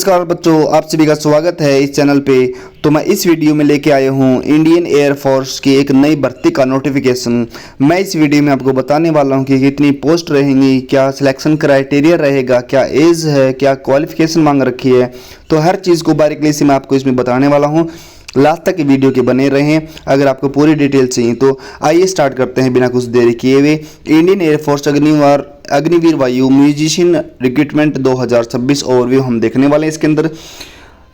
नमस्कार बच्चों, आप सभी का स्वागत है इस चैनल पे। तो मैं इस वीडियो में लेके आया हूँ इंडियन एयरफोर्स की एक नई भर्ती का नोटिफिकेशन। मैं इस वीडियो में आपको बताने वाला हूँ कि कितनी पोस्ट रहेंगी, क्या सिलेक्शन क्राइटेरिया रहेगा, क्या एज है, क्या क्वालिफिकेशन मांग रखी है। तो हर चीज़ को बारीकी से मैं आपको इसमें बताने वाला हूँ। लास्ट तक वीडियो के बने रहें अगर आपको पूरी डिटेल चाहिए। तो आइए स्टार्ट करते हैं बिना कुछ देरी किए हुए। इंडियन एयरफोर्स अग्निवीर वायु म्यूजिशियन रिक्रूटमेंट 2026 ओवरव्यू हम देखने वाले हैं। इसके अंदर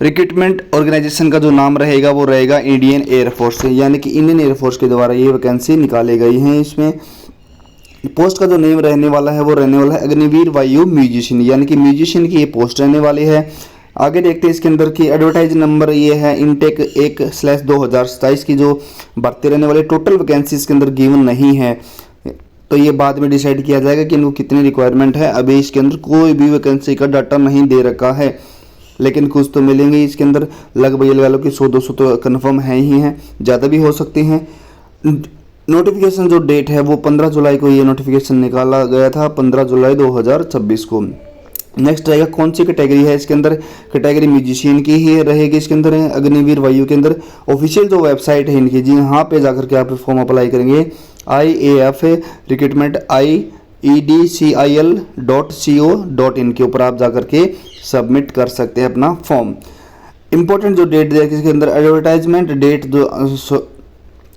रिक्रूटमेंट ऑर्गेनाइजेशन का जो नाम रहेगा वो रहेगा इंडियन एयरफोर्स, यानी कि इंडियन एयरफोर्स के द्वारा ये वैकेंसी निकाली गई है। इसमें पोस्ट का जो नेम रहने वाला है वो रहने वाला है अग्निवीर वायु म्यूजिशियन, यानी कि म्यूजिशियन की ये पोस्ट रहने वाली है। आगे देखते हैं इसके अंदर की एडवर्टाइज नंबर ये है इनटेक 1/2027 की जो भर्ती रहने वाली। टोटल वैकेंसी इसके अंदर गिवन नहीं है, तो ये बाद में डिसाइड किया जाएगा कि इनको कितनी रिक्वायरमेंट है। अभी इसके अंदर कोई भी वैकेंसी का डाटा नहीं दे रखा है, लेकिन कुछ तो मिलेंगे इसके अंदर। लगभग ये लगा लो कि 100-200 तो कन्फर्म है ही हैं, ज़्यादा भी हो सकती हैं। नोटिफिकेशन जो डेट है वो 15 जुलाई को ये नोटिफिकेशन निकाला गया था, 15 जुलाई 2026 को। नेक्स्ट रहेगा कौन सी कैटेगरी है इसके अंदर। कैटेगरी म्यूजिशियन की ही रहेगी इसके अंदर। अग्निवीर वायु के अंदर ऑफिशियल जो वेबसाइट है इनकी, जी यहाँ पे जाकर के आप फॉर्म अप्लाई करेंगे। IAF रिक्रूटमेंट IEDCIL.co.in के ऊपर आप जाकर के सबमिट कर सकते हैं अपना फॉर्म। इंपॉर्टेंट जो डेट है इसके अंदर, एडवर्टाइजमेंट डेट जो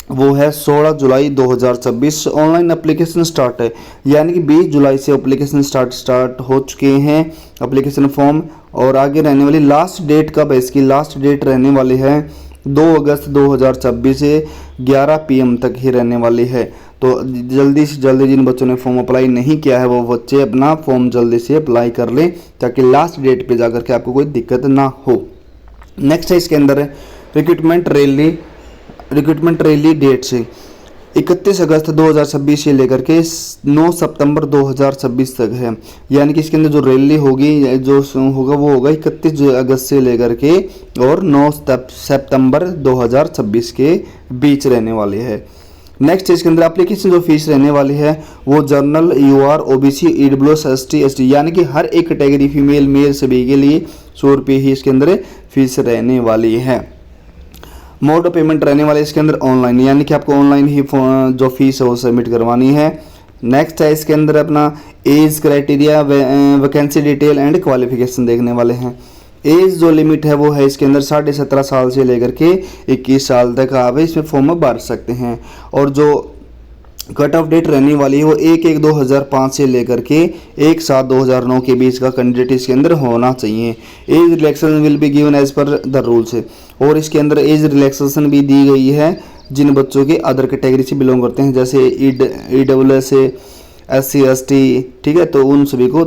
वो है 16 जुलाई 2026। ऑनलाइन एप्लीकेशन स्टार्ट है, यानी कि 20 जुलाई से एप्लीकेशन स्टार्ट हो चुके हैं एप्लीकेशन फॉर्म। और आगे रहने वाली लास्ट डेट कब है इसकी, लास्ट डेट रहने वाली है 2 अगस्त 2026 से 11 PM तक ही रहने वाली है। तो जल्दी से जल्दी जिन बच्चों ने फॉर्म अप्लाई नहीं किया है वो बच्चे अपना फॉर्म जल्दी से अप्लाई कर लें, ताकि लास्ट डेट पे जाकर के आपको कोई दिक्कत ना हो। नेक्स्ट है इसके अंदर रिक्रूटमेंट रैली डेट से 31 अगस्त 2026 से लेकर के 9 सितंबर 2026 तक है, यानी कि इसके अंदर जो रैली होगी जो होगा वो होगा 31 अगस्त से लेकर के और 9 सितंबर 2026 के बीच रहने वाली है। नेक्स्ट इसके अंदर एप्लीकेशन जो फीस रहने वाली है वो general, UR, OBC, EWS, ST, ST यानी कि हर एक कैटेगरी फीमेल मेल सभी के लिए 100 रुपये ही इसके अंदर फीस रहने वाली है। मोड ऑफ पेमेंट रहने वाले इसके अंदर ऑनलाइन, यानी कि आपको ऑनलाइन ही जो फीस है वो सबमिट करवानी है। नेक्स्ट है इसके अंदर अपना age criteria, vacancy detail and qualification देखने वाले हैं। एज जो लिमिट है वो है इसके अंदर 17.5 साल से लेकर के 21 साल तक आप इसमें फॉर्म भर सकते हैं। और जो कट ऑफ डेट रहने वाली है वो 1/1/2005 से लेकर के 1/7/2009 के बीच का कैंडिडेट इसके अंदर होना चाहिए। Age relaxation will be given as per the rules है, और इसके अंदर एज रिलैक्सेशन भी दी गई है जिन बच्चों के अदर कैटेगरी से बिलोंग करते हैं, जैसे EWS, SC, ST, ठीक है। तो उन सभी को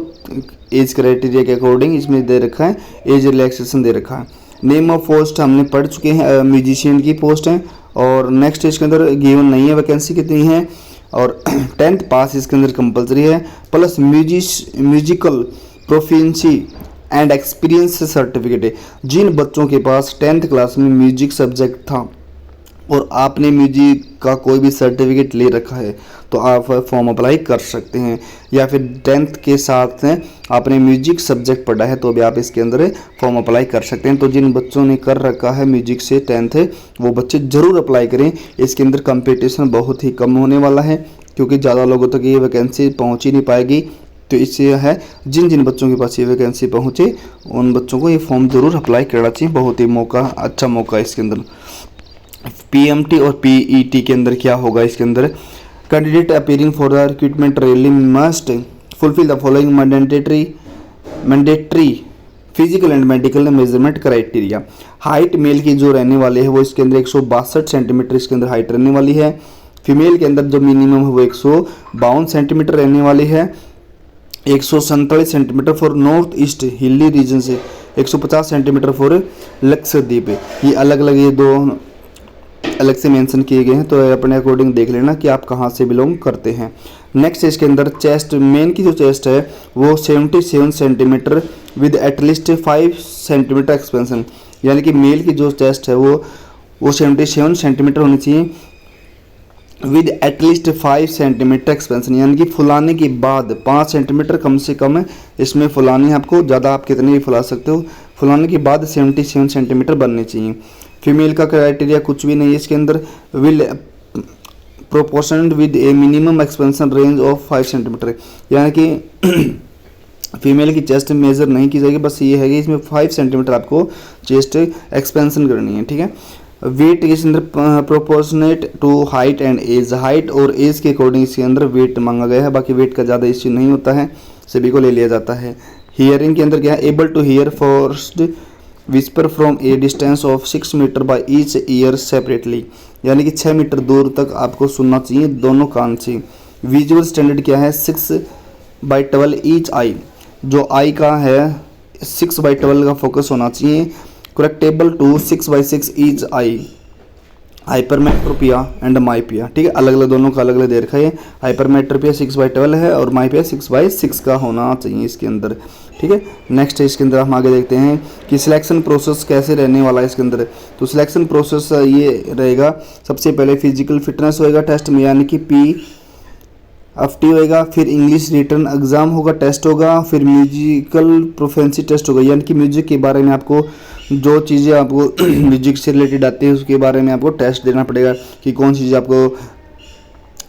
एज क्राइटेरिया के अकॉर्डिंग इसमें दे रखा है, एज रिलैक्सेशन दे रखा है। नेम ऑफ पोस्ट हमने पढ़ चुके हैं, म्यूजिशियन की पोस्ट है। और नेक्स्ट इसके अंदर गिवन नहीं है वैकेंसी कितनी है, और 10th पास इसके अंदर कंपलसरी है, plus musical proficiency and experience certificate है। जिन बच्चों के पास 10th क्लास में म्यूजिक सब्जेक्ट था और आपने म्यूजिक का कोई भी सर्टिफिकेट ले रखा है तो आप फॉर्म अप्लाई कर सकते हैं, या फिर 10th के साथ आपने म्यूजिक सब्जेक्ट पढ़ा है तो भी आप इसके अंदर फॉर्म अप्लाई कर सकते हैं। तो जिन बच्चों ने कर रखा है म्यूजिक से 10th वो बच्चे ज़रूर अप्लाई करें। इसके अंदर कंपटीशन बहुत ही कम होने वाला है, क्योंकि ज़्यादा लोगों तक ये वैकेंसी पहुँच ही नहीं पाएगी। तो इससे है जिन बच्चों के पास ये वैकेंसी पहुँचे उन बच्चों को ये फॉर्म ज़रूर अप्लाई करना चाहिए। बहुत ही अच्छा मौका है इसके अंदर। PMT और PET के अंदर क्या होगा इसके अंदर, candidate appearing for the recruitment rally must fulfil the following mandatory physical and medical measurement criteria. Height male की जो रहने वाली है वो इसके अंदर 162 सेंटीमीटर इसके अंदर हाइट रहने वाली है। फीमेल के अंदर जो मिनिमम है वो 152 सेंटीमीटर रहने वाली है। 147 centimetre for north east hilly region से, 150 सेंटीमीटर फॉर लक्षद्वीप। ये अलग अलग, ये दो अलग से मेंशन किए गए हैं, तो अपने अकॉर्डिंग देख लेना कि आप कहाँ से बिलोंग करते हैं। नेक्स्ट इसके अंदर चेस्ट, मेन की जो चेस्ट है वो 77 centimetre with at least 5 centimetre expansion, यानी कि मेल की जो चेस्ट है वो 77 सेंटीमीटर होनी चाहिए विद एटलीस्ट 5 सेंटीमीटर एक्सपेंशन, यानी कि फुलाने के बाद 5 सेंटीमीटर कम से कम इसमें फुलानी है आपको। ज़्यादा आप कितने भी फुला सकते हो, फुलाने के बाद 77 सेंटीमीटर बननी चाहिए। फीमेल का क्राइटेरिया कुछ भी नहीं है इसके अंदर, will proportioned with a minimum expansion range of 5 centimetre, यानी कि फीमेल की चेस्ट मेजर नहीं की जाएगी, बस ये है कि इसमें 5 सेंटीमीटर आपको चेस्ट एक्सपेंशन करनी है, ठीक है। वेट इसके अंदर proportionate to height and age, height और एज के अकॉर्डिंग इसके अंदर वेट मांगा गया है, बाकी वेट का ज़्यादा इश्यू नहीं होता है, सभी को ले लिया जाता है। हियरिंग के अंदर क्या है, able to hear first whisper from a distance of 6 metre by each ear separately, यानी कि 6 मीटर दूर तक आपको सुनना चाहिए दोनों कान से। विजुअल स्टैंडर्ड क्या है, 6/12 ईच आई, जो आई का है 6/12 का फोकस होना चाहिए। Correctable to 6/6 each eye, hypermetropia and myopia, ठीक है, अलग अलग दोनों का अलग अलग दे रखा है। हाइपरमेट्रोपिया 6/12 है और माइपिया 6/6 का होना चाहिए इसके अंदर, ठीक है। नेक्स्ट है इसके अंदर हम आगे देखते हैं कि सिलेक्शन प्रोसेस कैसे रहने वाला है इसके अंदर। तो सिलेक्शन प्रोसेस ये रहेगा, सबसे पहले फिजिकल फिटनेस होएगा टेस्ट में, यानी कि PFT होएगा, फिर इंग्लिश रिटर्न एग्जाम होगा, टेस्ट होगा, फिर म्यूजिकल प्रोफेंसी टेस्ट होगा, यानी कि म्यूजिक के बारे में आपको जो चीज़ें आपको म्यूजिक से रिलेटेड आती है उसके बारे में आपको टेस्ट देना पड़ेगा कि कौन सी चीज़ आपको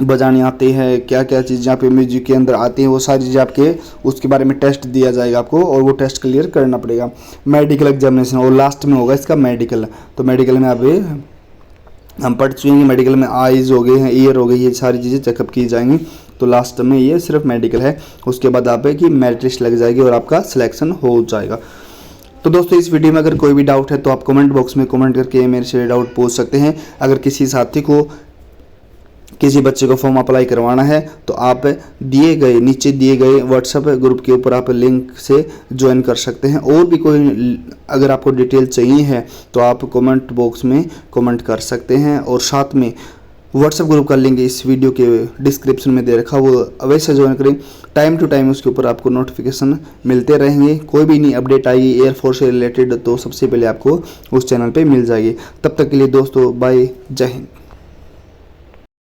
बजानी आती है, क्या क्या चीज़ें आपके म्यूजिक के अंदर आती हैं, वो सारी चीज़ें आपके उसके बारे में टेस्ट दिया जाएगा आपको और वो टेस्ट क्लियर करना पड़ेगा। मेडिकल एग्जामिनेशन और लास्ट में होगा इसका मेडिकल। तो मेडिकल में आप हम पढ़ चुके हैं, मेडिकल में आइज़ हो गए हैं, ईयर हो गई, ये सारी चीज़ें चेकअप की जाएंगी। तो लास्ट में ये सिर्फ मेडिकल है, उसके बाद आप की मेरिट लिस्ट लग जाएगी और आपका सिलेक्शन हो जाएगा। तो दोस्तों इस वीडियो में अगर कोई भी डाउट है तो आप कमेंट बॉक्स में कमेंट करके मेरे से डाउट पूछ सकते हैं। अगर किसी साथी को, किसी बच्चे को फॉर्म अप्लाई करवाना है तो आप नीचे दिए गए व्हाट्सएप ग्रुप के ऊपर आप लिंक से ज्वाइन कर सकते हैं। और भी कोई अगर आपको डिटेल चाहिए है तो आप कमेंट बॉक्स में कमेंट कर सकते हैं। और साथ में व्हाट्सएप ग्रुप का लिंक इस वीडियो के डिस्क्रिप्शन में दे रखा, वो अवश्य ज्वाइन करें। टाइम टू टाइम उसके ऊपर आपको नोटिफिकेशन मिलते रहेंगे, कोई भी नई अपडेट आएगी एयरफोर्स से रिलेटेड तो सबसे पहले आपको उस चैनल पे मिल जाएगी। तब तक के लिए दोस्तों बाय, जय हिंद।